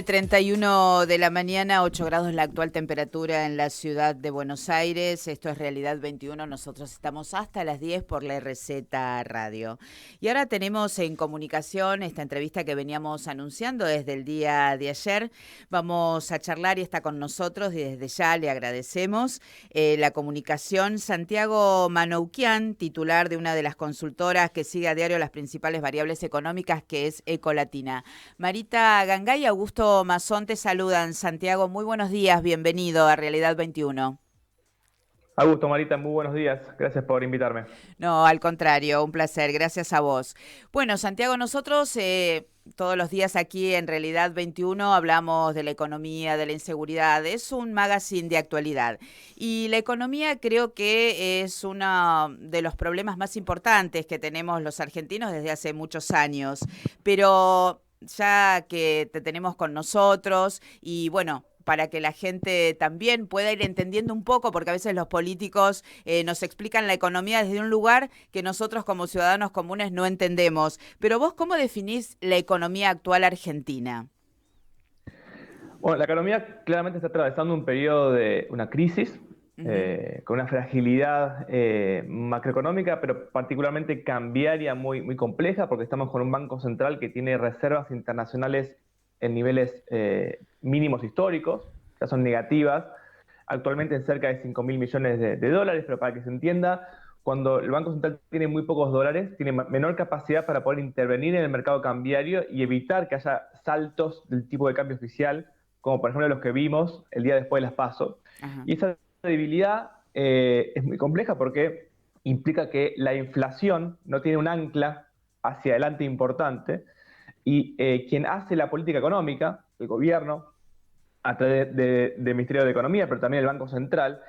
9:31 de la mañana, 8 grados la actual temperatura en la ciudad de Buenos Aires. Esto es Realidad 21. Nosotros estamos hasta las 10 por la RZ Radio. Y ahora tenemos en comunicación esta entrevista que veníamos anunciando desde el día de ayer. Vamos a charlar y está con nosotros y desde ya le agradecemos la comunicación Santiago Manoukian, titular de una de las consultoras que sigue a diario las principales variables económicas, que es Ecolatina. Marita Gangay y Augusto Mazón te saludan. Santiago, muy buenos días, bienvenido a Realidad 21. Augusto, Marita, muy buenos días. Gracias por invitarme. No, al contrario, un placer, gracias a vos. Bueno, Santiago, nosotros todos los días aquí en Realidad 21 hablamos de la economía, de la inseguridad. Es un magazine de actualidad. Y la economía creo que es uno de los problemas más importantes que tenemos los argentinos desde hace muchos años. Pero ya que te tenemos con nosotros y bueno, para que la gente también pueda ir entendiendo un poco, porque a veces los políticos nos explican la economía desde un lugar que nosotros como ciudadanos comunes no entendemos. Pero vos, ¿cómo definís la economía actual argentina? Bueno, la economía claramente está atravesando un periodo de una crisis, Ujú. con una fragilidad macroeconómica, pero particularmente cambiaria muy compleja, porque estamos con un banco central que tiene reservas internacionales en niveles mínimos históricos, ya son negativas, actualmente en cerca de 5.000 millones de dólares, pero para que se entienda, cuando el Banco Central tiene muy pocos dólares, tiene menor capacidad para poder intervenir en el mercado cambiario y evitar que haya saltos del tipo de cambio oficial, como por ejemplo los que vimos el día después de las PASO. Ajá. Y esa debilidad es muy compleja porque implica que la inflación no tiene un ancla hacia adelante importante y quien hace la política económica, el gobierno, a través del Ministerio de Economía, pero también el Banco Central,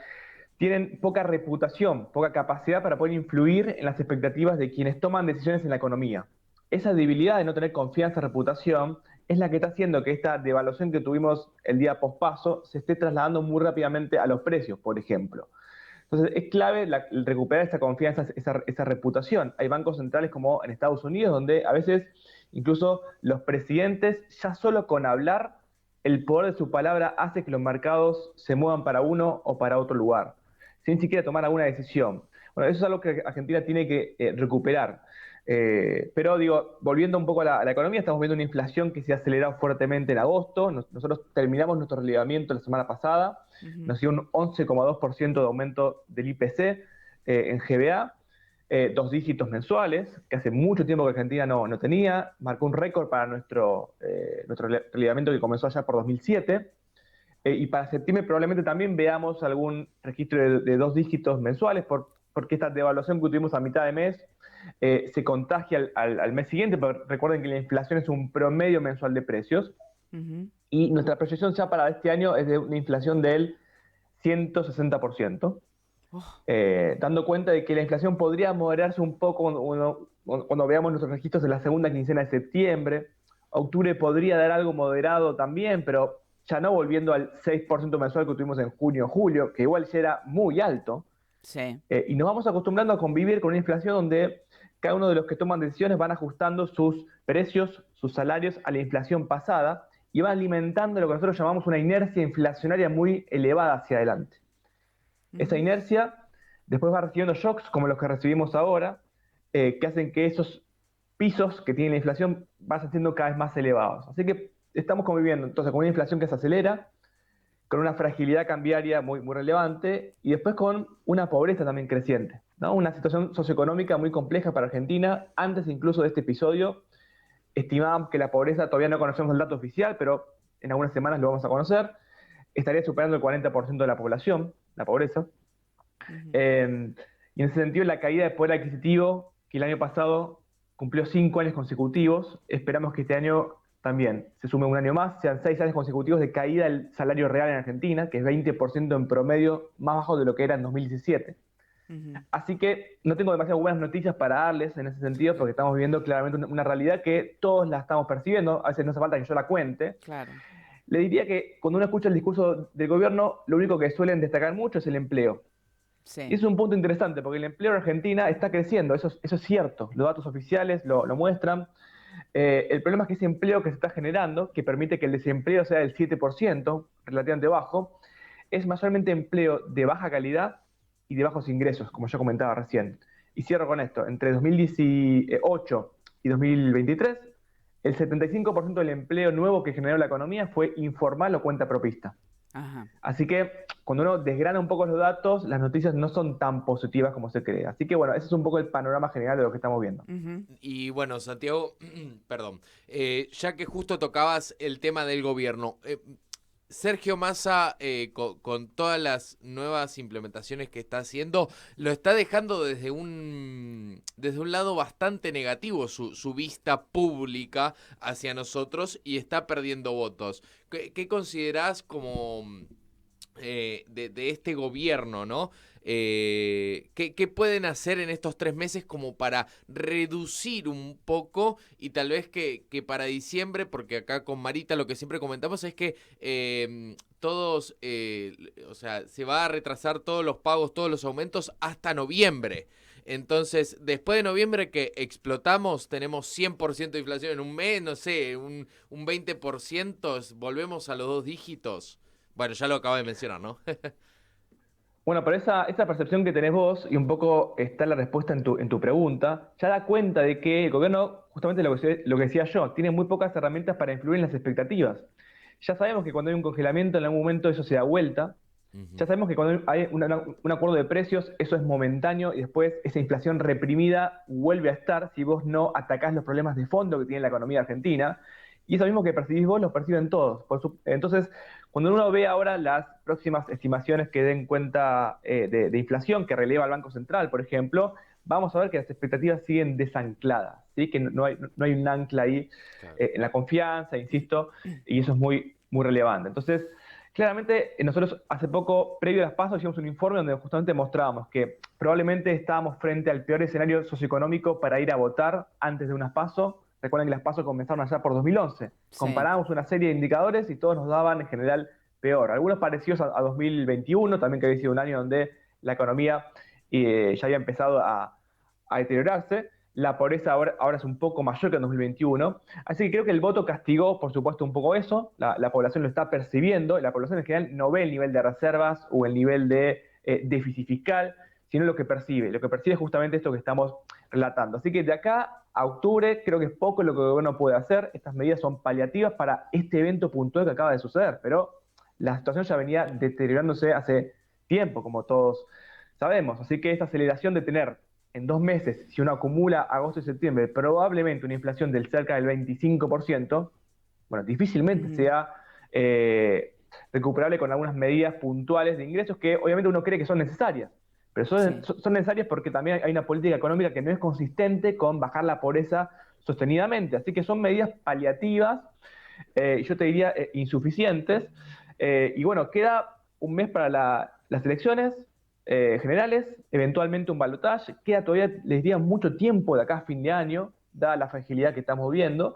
tienen poca reputación, poca capacidad para poder influir en las expectativas de quienes toman decisiones en la economía. Esa debilidad de no tener confianza, reputación, es la que está haciendo que esta devaluación que tuvimos el día pospaso se esté trasladando muy rápidamente a los precios, por ejemplo. Entonces, es clave recuperar esa confianza, esa reputación. Hay bancos centrales como en Estados Unidos, donde a veces incluso los presidentes, ya solo con hablar, el poder de su palabra hace que los mercados se muevan para uno o para otro lugar, sin siquiera tomar alguna decisión. Bueno, eso es algo que Argentina tiene que recuperar. Pero digo, volviendo un poco a la economía, estamos viendo una inflación que se ha acelerado fuertemente en agosto. Nosotros terminamos nuestro relevamiento la semana pasada, Ujú. nos dio un 11,2% de aumento del IPC en GBA, dos dígitos mensuales, que hace mucho tiempo que Argentina no tenía, marcó un récord para nuestro relevamiento que comenzó allá por 2007. Y para septiembre probablemente también veamos algún registro de dos dígitos mensuales, porque esta devaluación que tuvimos a mitad de mes se contagia al mes siguiente, pero recuerden que la inflación es un promedio mensual de precios, Ujú. y nuestra proyección ya para este año es de una inflación del 160%, Oh. dando cuenta de que la inflación podría moderarse un poco cuando veamos nuestros registros en la segunda quincena de septiembre. Octubre podría dar algo moderado también, pero ya no volviendo al 6% mensual que tuvimos en junio o julio, que igual ya era muy alto. Sí. Y nos vamos acostumbrando a convivir con una inflación donde cada uno de los que toman decisiones van ajustando sus precios, sus salarios a la inflación pasada y van alimentando lo que nosotros llamamos una inercia inflacionaria muy elevada hacia adelante. Esa Ujú. inercia después va recibiendo shocks como los que recibimos ahora, que hacen que esos pisos que tiene la inflación vayan siendo cada vez más elevados. Así que estamos conviviendo entonces con una inflación que se acelera, con una fragilidad cambiaria muy relevante y después con una pobreza también creciente, ¿no? Una situación socioeconómica muy compleja para Argentina. Antes incluso de este episodio, estimábamos que la pobreza, todavía no conocemos el dato oficial, pero en algunas semanas lo vamos a conocer, estaría superando el 40% de la población, la pobreza. Ujú. Y en ese sentido, la caída de poder adquisitivo, que el año pasado cumplió 5 años consecutivos, esperamos que este año también se sume un año más, sean 6 años consecutivos de caída del salario real en Argentina, que es 20% en promedio más bajo de lo que era en 2017. Ujú. Así que no tengo demasiadas buenas noticias para darles en ese sentido, porque estamos viviendo claramente una realidad que todos la estamos percibiendo, a veces no hace falta que yo la cuente. Claro. Le diría que cuando uno escucha el discurso del gobierno, lo único que suelen destacar mucho es el empleo. Y Sí. es un punto interesante porque el empleo en Argentina está creciendo, eso es cierto, los datos oficiales lo muestran. El problema es que ese empleo que se está generando, que permite que el desempleo sea del 7%, relativamente bajo, es mayormente empleo de baja calidad y de bajos ingresos, como yo comentaba recién. Y cierro con esto, entre 2018 y 2023, el 75% del empleo nuevo que generó la economía fue informal o cuenta propista. Ajá. Así que cuando uno desgrana un poco los datos, las noticias no son tan positivas como se cree. Así que bueno, ese es un poco el panorama general de lo que estamos viendo. Ujú. Y bueno, Santiago, perdón, ya que justo tocabas el tema del gobierno, Sergio Massa, con todas las nuevas implementaciones que está haciendo, lo está dejando desde un lado bastante negativo su vista pública hacia nosotros y está perdiendo votos. ¿Qué considerás como de este gobierno, ¿no? ¿Qué pueden hacer en estos 3 meses como para reducir un poco y tal vez que para diciembre, porque acá con Marita lo que siempre comentamos es que todos, o sea, se va a retrasar todos los pagos, todos los aumentos hasta noviembre. Entonces, después de noviembre que explotamos, tenemos 100% de inflación en un mes, no sé, un 20%, volvemos a los 2 dígitos. Bueno, ya lo acabo de mencionar, ¿no? Bueno, pero esa percepción que tenés vos, y un poco está la respuesta en tu pregunta, ya da cuenta de que el gobierno, justamente lo que decía yo, tiene muy pocas herramientas para influir en las expectativas. Ya sabemos que cuando hay un congelamiento, en algún momento eso se da vuelta. Ya Ujú. sabemos que cuando hay un acuerdo de precios, eso es momentáneo y después esa inflación reprimida vuelve a estar si vos no atacás los problemas de fondo que tiene la economía argentina. Y eso mismo que percibís vos, lo perciben todos. Entonces, cuando uno ve ahora las próximas estimaciones que den cuenta de inflación que releva el Banco Central, por ejemplo, vamos a ver que las expectativas siguen desancladas, ¿sí? Que no hay un ancla ahí Claro. en la confianza, insisto, y eso es muy, muy relevante. Entonces, claramente, nosotros hace poco, previo a las PASO, hicimos un informe donde justamente mostrábamos que probablemente estábamos frente al peor escenario socioeconómico para ir a votar antes de unas PASO. Recuerden que las PASO comenzaron allá por 2011. Sí. Comparábamos una serie de indicadores y todos nos daban en general peor. Algunos parecidos a 2021, también que había sido un año donde la economía ya había empezado a deteriorarse. La pobreza ahora es un poco mayor que en 2021. Así que creo que el voto castigó, por supuesto, un poco eso. La población lo está percibiendo. La población en general no ve el nivel de reservas o el nivel de déficit fiscal, sino lo que percibe. Lo que percibe es justamente esto que estamos relatando. Así que de acá a octubre creo que es poco lo que el gobierno puede hacer. Estas medidas son paliativas para este evento puntual que acaba de suceder, pero la situación ya venía deteriorándose hace tiempo, como todos sabemos. Así que esta aceleración de tener en 2 meses, si uno acumula agosto y septiembre, probablemente una inflación del cerca del 25%, bueno, difícilmente Ujú. sea recuperable con algunas medidas puntuales de ingresos que obviamente uno cree que son necesarias. Pero Sí. son necesarias porque también hay una política económica que no es consistente con bajar la pobreza sostenidamente. Así que son medidas paliativas, yo te diría insuficientes. Y bueno, queda un mes para las elecciones generales, eventualmente un balotaje. Queda todavía, les diría, mucho tiempo de acá a fin de año, dada la fragilidad que estamos viendo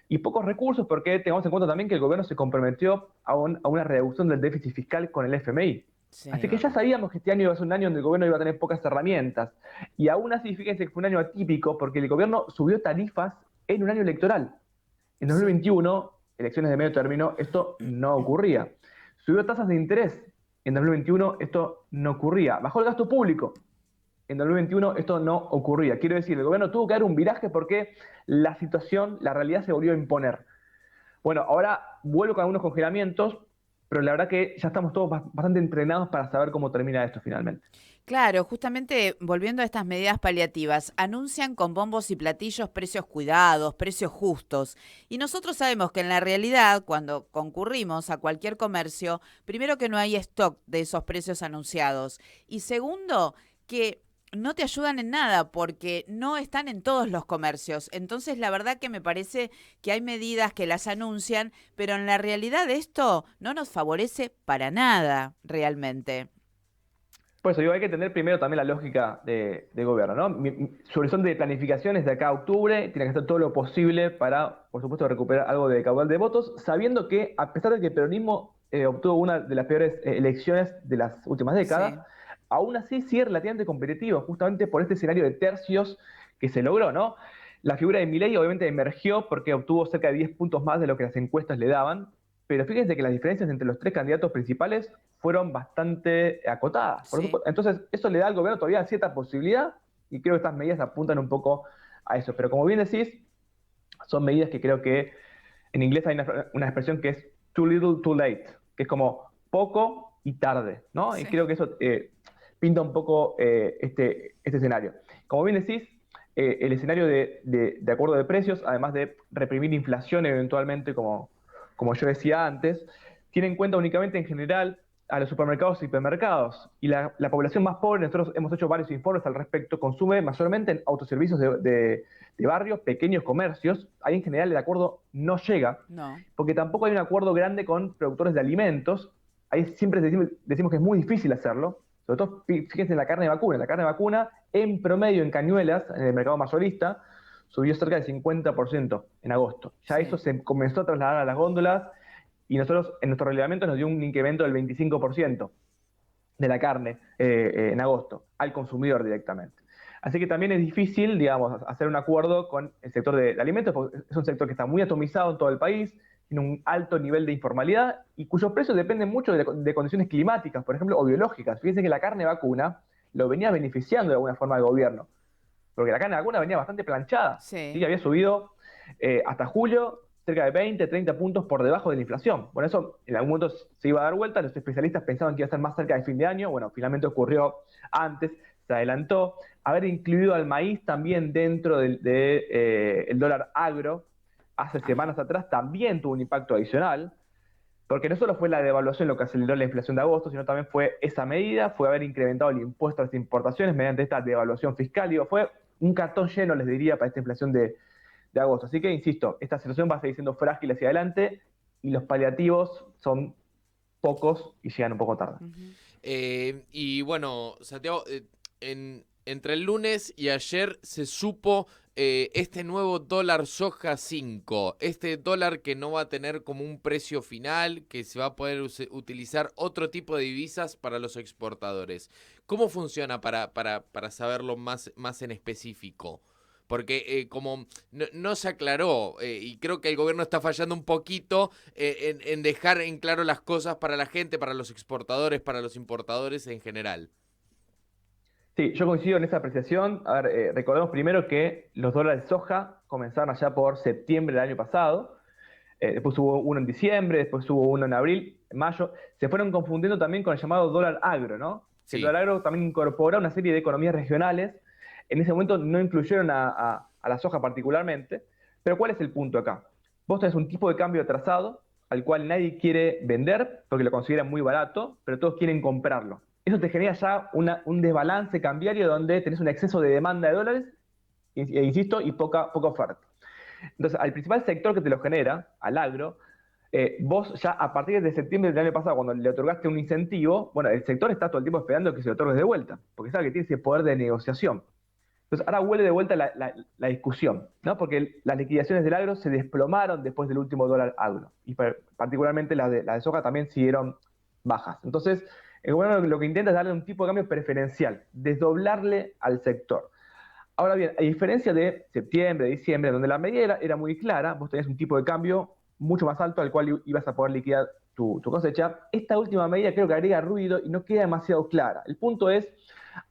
y pocos recursos porque tengamos en cuenta también que el gobierno se comprometió a una reducción del déficit fiscal con el FMI. Así que Sí. ya Claro. sabíamos que este año iba a ser un año donde el gobierno iba a tener pocas herramientas. Y aún así, fíjense que fue un año atípico porque el gobierno subió tarifas en un año electoral. En Sí. 2021, elecciones de medio término, esto no ocurría. Subió tasas de interés. En 2021 esto no ocurría. Bajó el gasto público. En 2021 esto no ocurría. Quiero decir, el gobierno tuvo que dar un viraje porque la situación, la realidad se volvió a imponer. Bueno, ahora vuelvo con algunos congelamientos, pero la verdad que ya estamos todos bastante entrenados para saber cómo termina esto finalmente. Claro, justamente volviendo a estas medidas paliativas, anuncian con bombos y platillos precios cuidados, precios justos. Y nosotros sabemos que en la realidad, cuando concurrimos a cualquier comercio, primero que no hay stock de esos precios anunciados. Y segundo, que no te ayudan en nada porque no están en todos los comercios. Entonces, la verdad que me parece que hay medidas que las anuncian, pero en la realidad esto no nos favorece para nada realmente. Por eso digo, hay que tener primero también la lógica de gobierno, ¿no? Su horizonte de planificación es de acá a octubre, tiene que hacer todo lo posible para, por supuesto, recuperar algo de caudal de votos, sabiendo que, a pesar de que el peronismo obtuvo una de las peores elecciones de las últimas décadas, Sí. aún así sigue relativamente competitivo, justamente por este escenario de tercios que se logró, ¿no? La figura de Milei obviamente emergió porque obtuvo cerca de 10 puntos más de lo que las encuestas le daban, pero fíjense que las diferencias entre los tres candidatos principales fueron bastante acotadas. Sí, Entonces, eso le da al gobierno todavía cierta posibilidad y creo que estas medidas apuntan un poco a eso. Pero como bien decís, son medidas que creo que en inglés hay una expresión que es too little, too late, que es como poco y tarde, ¿no? Y sí, creo que eso pinta un poco este escenario. Como bien decís, el escenario de acuerdo de precios, además de reprimir inflación eventualmente, como yo decía antes, tiene en cuenta únicamente en general a los supermercados y hipermercados. Y la población más pobre, nosotros hemos hecho varios informes al respecto, consume mayormente en autoservicios de barrios, pequeños comercios. Ahí en general el acuerdo no llega, no, porque tampoco hay un acuerdo grande con productores de alimentos. Ahí siempre decimos que es muy difícil hacerlo. Sobre todo, fíjense en la carne de vacuna. La carne de vacuna, en promedio, en cañuelas, en el mercado mayorista, subió cerca del 50% en agosto. Ya eso sí. se comenzó a trasladar a las góndolas y nosotros, en nuestro reglamento, nos dio un incremento del 25% de la carne en agosto al consumidor directamente. Así que también es difícil, digamos, hacer un acuerdo con el sector de alimentos, porque es un sector que está muy atomizado en todo el país, tiene un alto nivel de informalidad y cuyos precios dependen mucho de condiciones climáticas, por ejemplo, o biológicas. Fíjense que la carne vacuna lo venía beneficiando de alguna forma el gobierno, porque la carne vacuna venía bastante planchada, ¿sí? Sí. Había subido hasta julio cerca de 20, 30 puntos por debajo de la inflación. Bueno, eso en algún momento se iba a dar vuelta, los especialistas pensaban que iba a estar más cerca de fin de año, bueno, finalmente ocurrió antes, se adelantó. Haber incluido al maíz también dentro del el dólar agro hace Ajá. semanas atrás también tuvo un impacto adicional, porque no solo fue la devaluación lo que aceleró la inflación de agosto, sino también fue esa medida, fue haber incrementado el impuesto a las importaciones mediante esta devaluación fiscal. Digo, fue un cartón lleno, les diría, para esta inflación de agosto. Así que, insisto, esta situación va a seguir siendo frágil hacia adelante y los paliativos son pocos y llegan un poco tarde. Ujú. Y bueno, Santiago, entre el lunes y ayer se supo este nuevo dólar soja 5, este dólar que no va a tener como un precio final, que se va a poder utilizar otro tipo de divisas para los exportadores. ¿Cómo funciona para saberlo más en específico? Porque como no se aclaró, y creo que el gobierno está fallando un poquito en dejar en claro las cosas para la gente, para los exportadores, para los importadores en general. Sí, yo coincido en esa apreciación. A ver, recordemos primero que los dólares soja comenzaron allá por septiembre del año pasado. Después hubo uno en diciembre, después hubo uno en abril, en mayo. Se fueron confundiendo también con el llamado dólar agro, ¿no? Que el Sí, dólar agro también incorpora una serie de economías regionales. En ese momento no incluyeron a la soja particularmente. Pero ¿cuál es el punto acá? Vos tenés un tipo de cambio atrasado al cual nadie quiere vender porque lo consideran muy barato, pero todos quieren comprarlo. Eso te genera ya un desbalance cambiario donde tenés un exceso de demanda de dólares, insisto, y poca oferta. Entonces, al principal sector que te lo genera, al agro, vos ya a partir de septiembre del año pasado, cuando le otorgaste un incentivo, bueno, el sector está todo el tiempo esperando que se lo otorgues de vuelta, porque sabe que tiene ese poder de negociación. Entonces, ahora vuelve de vuelta la discusión, ¿no? Porque las liquidaciones del agro se desplomaron después del último dólar agro, y particularmente las de soja también siguieron bajas. Entonces, el gobierno lo que intenta es darle un tipo de cambio preferencial, desdoblarle al sector. Ahora bien, a diferencia de septiembre, diciembre, donde la medida era muy clara, vos tenías un tipo de cambio mucho más alto al cual ibas a poder liquidar tu cosecha, esta última medida creo que agrega ruido y no queda demasiado clara. El punto es,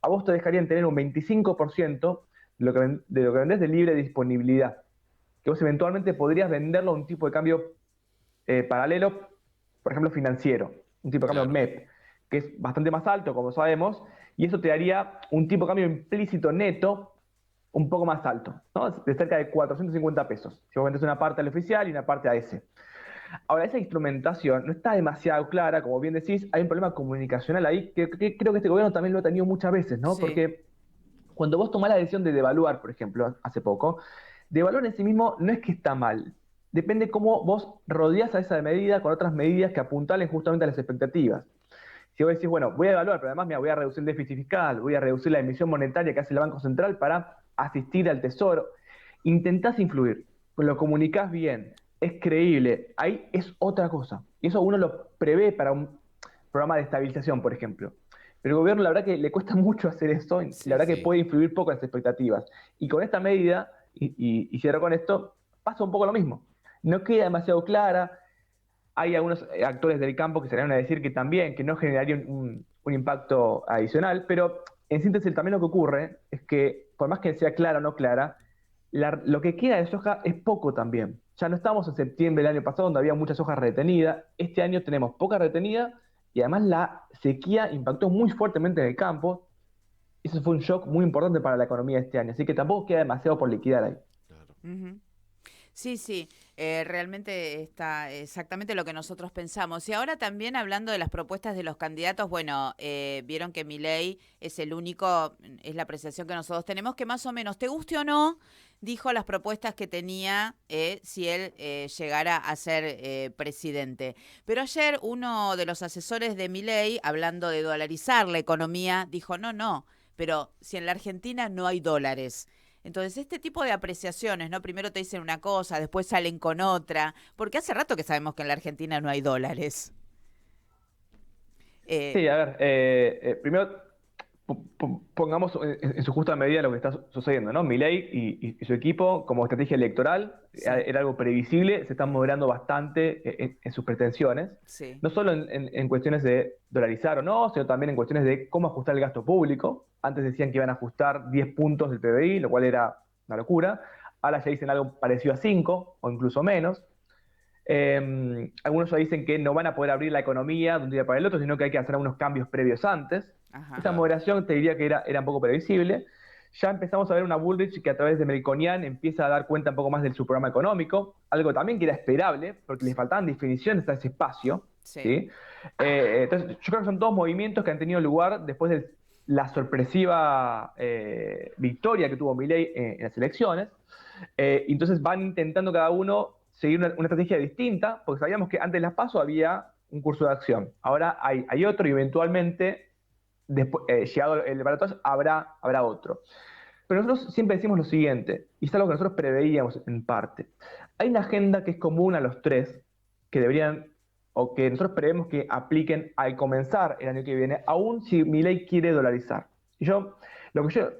a vos te dejarían tener un 25% de lo que vendés de libre disponibilidad, que vos eventualmente podrías venderlo a un tipo de cambio paralelo, por ejemplo, financiero, un tipo de cambio claro. MEP, que es bastante más alto, como sabemos, y eso te daría un tipo de cambio implícito neto un poco más alto, ¿no? De cerca de 450 pesos. Si vos vendés una parte al oficial y una parte a ese. Ahora, esa instrumentación no está demasiado clara, como bien decís, hay un problema comunicacional ahí que creo que este gobierno también lo ha tenido muchas veces, ¿no? Sí, Porque cuando vos tomás la decisión de devaluar, por ejemplo, hace poco, devaluar en sí mismo no es que está mal. Depende cómo vos rodeás a esa medida con otras medidas que apuntalen justamente a las expectativas. Si vos decís, bueno, voy a evaluar, pero además mira, voy a reducir el déficit fiscal, voy a reducir la emisión monetaria que hace el Banco Central para asistir al Tesoro, intentás influir, lo comunicás bien, es creíble, ahí es otra cosa. Y eso uno lo prevé para un programa de estabilización, por ejemplo. Pero el gobierno, la verdad que le cuesta mucho hacer eso, y la Sí, verdad que sí. puede influir poco en las expectativas. Y con esta medida, y cierro con esto, pasa un poco lo mismo. No queda demasiado clara. Hay algunos actores del campo que se van a decir que también, que no generaría un impacto adicional, pero en síntesis también lo que ocurre es que, por más que sea clara o no clara, lo que queda de soja es poco también. Ya no estamos en septiembre del año pasado donde había mucha soja retenida. Este año tenemos poca retenida y además la sequía impactó muy fuertemente en el campo. Eso fue un shock muy importante para la economía de este año. Así que tampoco queda demasiado por liquidar ahí. Claro. Ujú. Sí, sí, realmente está exactamente lo que nosotros pensamos. Y ahora también hablando de las propuestas de los candidatos, bueno, vieron que Milei es el único, es la apreciación que nosotros tenemos, que más o menos, te guste o no, dijo las propuestas que tenía si él llegara a ser presidente. Pero ayer uno de los asesores de Milei, hablando de dolarizar la economía, dijo, no, pero si en la Argentina no hay dólares. Entonces, este tipo de apreciaciones, ¿no? Primero te dicen una cosa, después salen con otra, porque hace rato que sabemos que en la Argentina no hay dólares. Eh, Sí, a ver, primero pongamos en su justa medida lo que está sucediendo, ¿no? Milei y su equipo, como estrategia electoral, sí, era algo previsible, se están moderando bastante en sus pretensiones, sí, no solo en cuestiones de dolarizar o no, sino también en cuestiones de cómo ajustar el gasto público. Antes decían que iban a ajustar 10 puntos del PBI, lo cual era una locura. Ahora ya dicen algo parecido a 5 o incluso menos. Algunos ya dicen que no van a poder abrir la economía de un día para el otro, sino que hay que hacer algunos cambios previos antes. ajá, Esa Claro. moderación te diría que era un poco previsible. Ya empezamos a ver una Bullrich que a través de Melconian empieza a dar cuenta un poco más de su programa económico, algo también que era esperable, porque le faltaban definiciones a ese espacio. sí, ¿Sí? Entonces, yo creo que son todos movimientos que han tenido lugar después de la sorpresiva victoria que tuvo Milei en las elecciones. Entonces van intentando cada uno seguir una estrategia distinta, porque sabíamos que antes de las PASO había un curso de acción. Ahora hay otro y eventualmente, después, llegado el balotaje, habrá otro. Pero nosotros siempre decimos lo siguiente, y es algo que nosotros preveíamos en parte. Hay una agenda que es común a los tres, que deberían, o que nosotros prevemos que apliquen al comenzar el año que viene, aún si Milei quiere dolarizar. Y lo que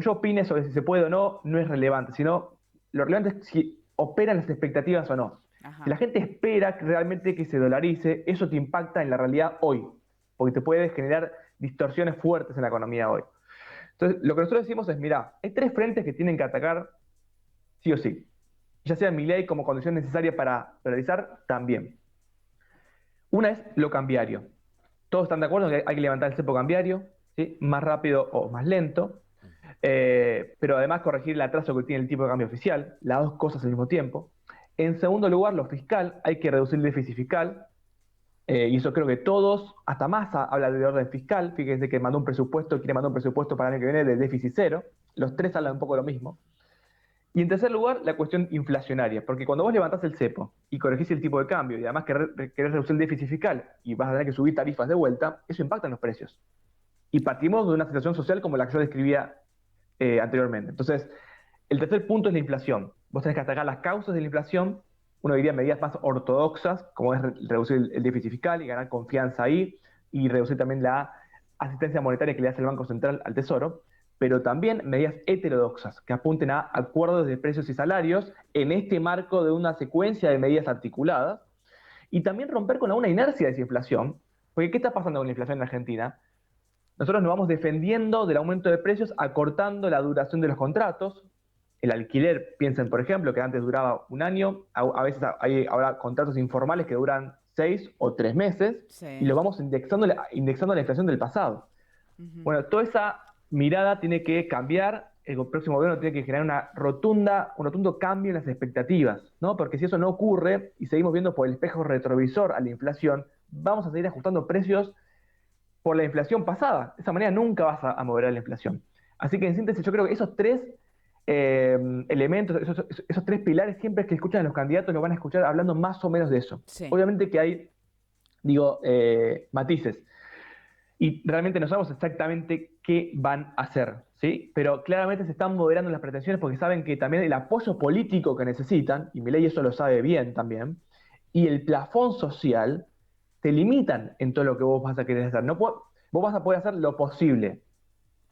yo opine sobre si se puede o no, no es relevante, sino lo relevante es si operan las expectativas o no. Si la ajá, gente espera realmente que se dolarice, eso te impacta en la realidad hoy, porque te puede generar distorsiones fuertes en la economía hoy. Entonces, lo que nosotros decimos es, mira, hay tres frentes que tienen que atacar sí o sí. Ya sea mi ley como condición necesaria para dolarizar, también. Una es lo cambiario. Todos están de acuerdo en que hay que levantar el cepo cambiario, ¿sí? Más rápido o más lento, pero además corregir el atraso que tiene el tipo de cambio oficial, las dos cosas al mismo tiempo. En segundo lugar, lo fiscal, hay que reducir el déficit fiscal, y eso creo que todos, hasta Massa habla de orden fiscal, fíjense que mandó un presupuesto, quiere mandar un presupuesto para el año que viene de déficit cero, los tres hablan un poco de lo mismo. Y en tercer lugar, la cuestión inflacionaria, porque cuando vos levantás el cepo y corregís el tipo de cambio y además querés reducir el déficit fiscal y vas a tener que subir tarifas de vuelta, eso impacta en los precios. Y partimos de una situación social como la que yo describía anteriormente. Entonces, el tercer punto es la inflación. Vos tenés que atacar las causas de la inflación, uno diría medidas más ortodoxas, como es reducir el déficit fiscal y ganar confianza ahí, y reducir también la asistencia monetaria que le hace el Banco Central al Tesoro, pero también medidas heterodoxas que apunten a acuerdos de precios y salarios en este marco de una secuencia de medidas articuladas, y también romper con alguna inercia de esa inflación, porque ¿qué está pasando con la inflación en Argentina? Nosotros nos vamos defendiendo del aumento de precios acortando la duración de los contratos. El alquiler, piensen por ejemplo, que antes duraba un año, a veces hay ahora contratos informales que duran 6 o 3 meses y sí, lo vamos indexando a la inflación del pasado. ujú, Bueno, toda esa mirada tiene que cambiar, el próximo gobierno tiene que generar un rotundo cambio en las expectativas, ¿no? Porque si eso no ocurre y seguimos viendo por el espejo retrovisor a la inflación, vamos a seguir ajustando precios por la inflación pasada. De esa manera nunca vas a mover la inflación. Así que en síntesis yo creo que esos tres elementos, esos tres pilares, siempre que escuchan a los candidatos lo van a escuchar hablando más o menos de eso. sí, Obviamente que hay, digo, matices. Y realmente no sabemos exactamente qué van a hacer, ¿sí? Pero claramente se están moderando las pretensiones porque saben que también el apoyo político que necesitan, y Milei eso lo sabe bien también, y el plafón social te limitan en todo lo que vos vas a querer hacer. No vos vas a poder hacer lo posible,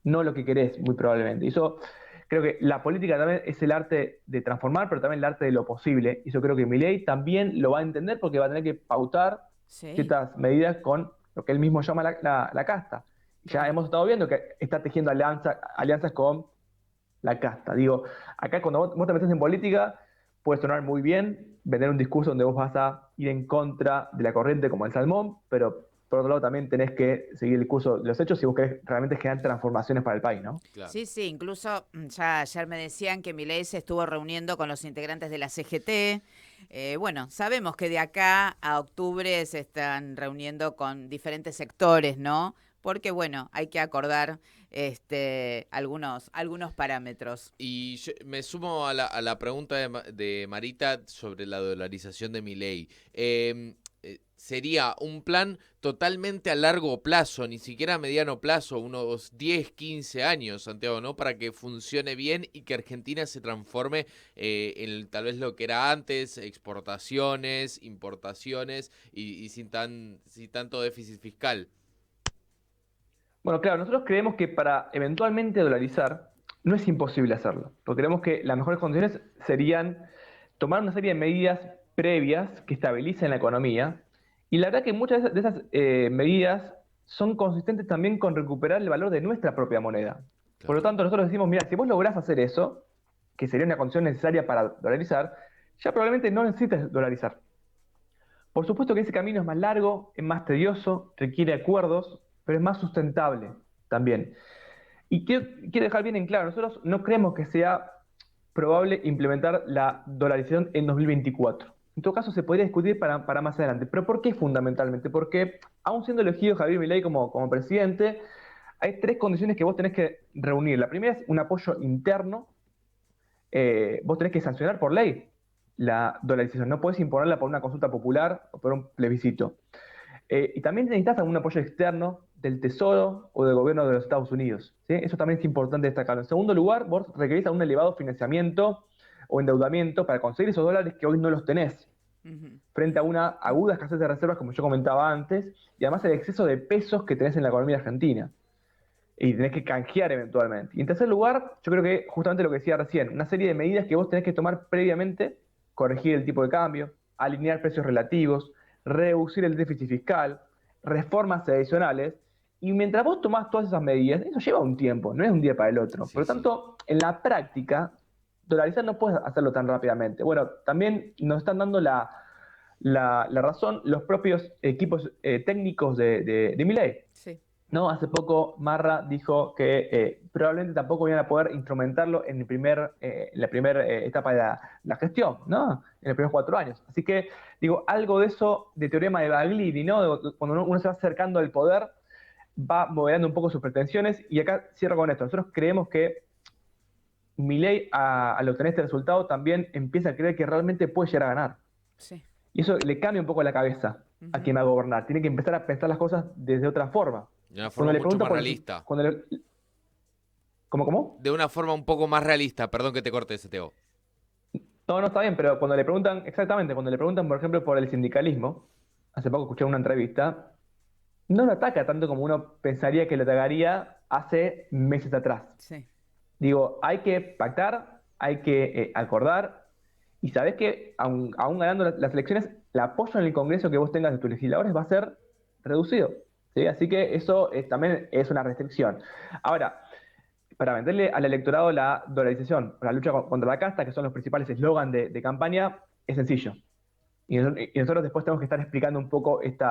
no lo que querés, muy probablemente. Y eso creo que la política también es el arte de transformar, pero también el arte de lo posible. Y yo creo que Milei también lo va a entender porque va a tener que pautar Sí, ciertas medidas con lo que él mismo llama la casta. Ya claro. hemos estado viendo que está tejiendo alianzas con la casta. Digo, acá cuando vos te metes en política, puede sonar muy bien, vender un discurso donde vos vas a ir en contra de la corriente como el salmón, pero por otro lado también tenés que seguir el curso de los hechos si vos querés realmente generar transformaciones para el país, ¿no? Claro. Sí, sí, incluso ya ayer me decían que Milei se estuvo reuniendo con los integrantes de la CGT. Bueno, sabemos que de acá a octubre se están reuniendo con diferentes sectores, ¿no? Porque, bueno, hay que acordar algunos parámetros. Y me sumo a la pregunta de Marita sobre la dolarización de Milei. Sería un plan totalmente a largo plazo, ni siquiera a mediano plazo, unos 10, 15 años, Santiago, ¿no? Para que funcione bien y que Argentina se transforme en tal vez lo que era antes, exportaciones, importaciones y sin tanto déficit fiscal. Bueno, claro, nosotros creemos que para eventualmente dolarizar no es imposible hacerlo, porque creemos que las mejores condiciones serían tomar una serie de medidas previas que estabilicen la economía, y la verdad que muchas de esas medidas son consistentes también con recuperar el valor de nuestra propia moneda. Por lo Claro. tanto, nosotros decimos, mira, si vos lográs hacer eso, que sería una condición necesaria para dolarizar, ya probablemente no necesites dolarizar. Por supuesto que ese camino es más largo, es más tedioso, requiere acuerdos, pero es más sustentable también. Y quiero dejar bien en claro, nosotros no creemos que sea probable implementar la dolarización en 2024. En todo caso, se podría discutir para más adelante. ¿Pero por qué fundamentalmente? Porque, aún siendo elegido Javier Milei como presidente, hay tres condiciones que vos tenés que reunir. La primera es un apoyo interno. Vos tenés que sancionar por ley la dolarización. No podés imponerla por una consulta popular o por un plebiscito. Y también necesitas algún apoyo externo del Tesoro o del gobierno de los Estados Unidos, ¿sí? Eso también es importante destacarlo. En segundo lugar, vos requerís un elevado financiamiento o endeudamiento para conseguir esos dólares que hoy no los tenés, Ujú. frente a una aguda escasez de reservas, como yo comentaba antes, y además el exceso de pesos que tenés en la economía argentina. Y tenés que canjear eventualmente. Y en tercer lugar, yo creo que justamente lo que decía recién, una serie de medidas que vos tenés que tomar previamente, corregir el tipo de cambio, alinear precios relativos, reducir el déficit fiscal, reformas adicionales. Y mientras vos tomás todas esas medidas, eso lleva un tiempo, no es un día para el otro. Por Sí, lo sí. tanto, en la práctica, dolarizar no puedes hacerlo tan rápidamente. Bueno, también nos están dando la razón los propios equipos técnicos de Milei. Sí. ¿No? Hace poco Marra dijo que probablemente tampoco iban a poder instrumentarlo en la primera etapa de la gestión, ¿no? En los primeros 4 años. Así que, digo, algo de eso, de teorema de Baglini, ¿no? Cuando uno se va acercando al poder, va moderando un poco sus pretensiones. Y acá cierro con esto. Nosotros creemos que Milei, al obtener este resultado, también empieza a creer que realmente puede llegar a ganar. Sí. Y eso le cambia un poco la cabeza a Ujú. quien va a gobernar. Tiene que empezar a pensar las cosas desde otra forma. De una forma Cuando le mucho preguntan más por realista. ¿Cómo? De una forma un poco más realista. Perdón que te corte, Teo. No, no está bien, pero cuando le preguntan, exactamente, cuando le preguntan, por ejemplo, por el sindicalismo, hace poco escuché una entrevista, no lo ataca tanto como uno pensaría que lo atacaría hace meses atrás. Sí. Digo, hay que pactar, hay que acordar, y sabés que aún ganando las elecciones, el apoyo en el Congreso que vos tengas de tus legisladores va a ser reducido, ¿sí? Así que eso también es una restricción. Ahora, para venderle al electorado la dolarización, la lucha contra la casta, que son los principales eslogans de campaña, es sencillo. Y nosotros después tenemos que estar explicando un poco este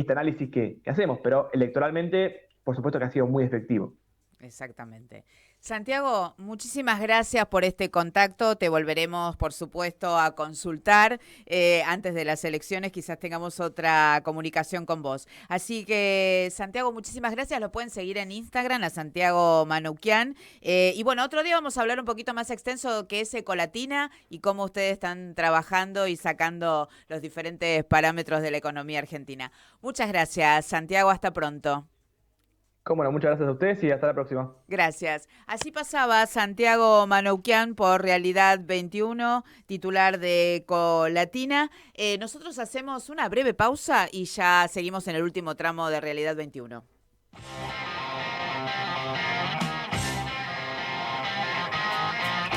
análisis que hacemos, pero electoralmente, por supuesto que ha sido muy efectivo. Exactamente. Santiago, muchísimas gracias por este contacto. Te volveremos, por supuesto, a consultar antes de las elecciones. Quizás tengamos otra comunicación con vos. Así que, Santiago, muchísimas gracias. Lo pueden seguir en Instagram, a Santiago Manoukian. Y bueno, otro día vamos a hablar un poquito más extenso que es Ecolatina y cómo ustedes están trabajando y sacando los diferentes parámetros de la economía argentina. Muchas gracias, Santiago. Hasta pronto. Cómo no, muchas gracias a ustedes y hasta la próxima. Gracias. Así pasaba Santiago Manoukian por Realidad 21, titular de Ecolatina. Nosotros hacemos una breve pausa y ya seguimos en el último tramo de Realidad 21.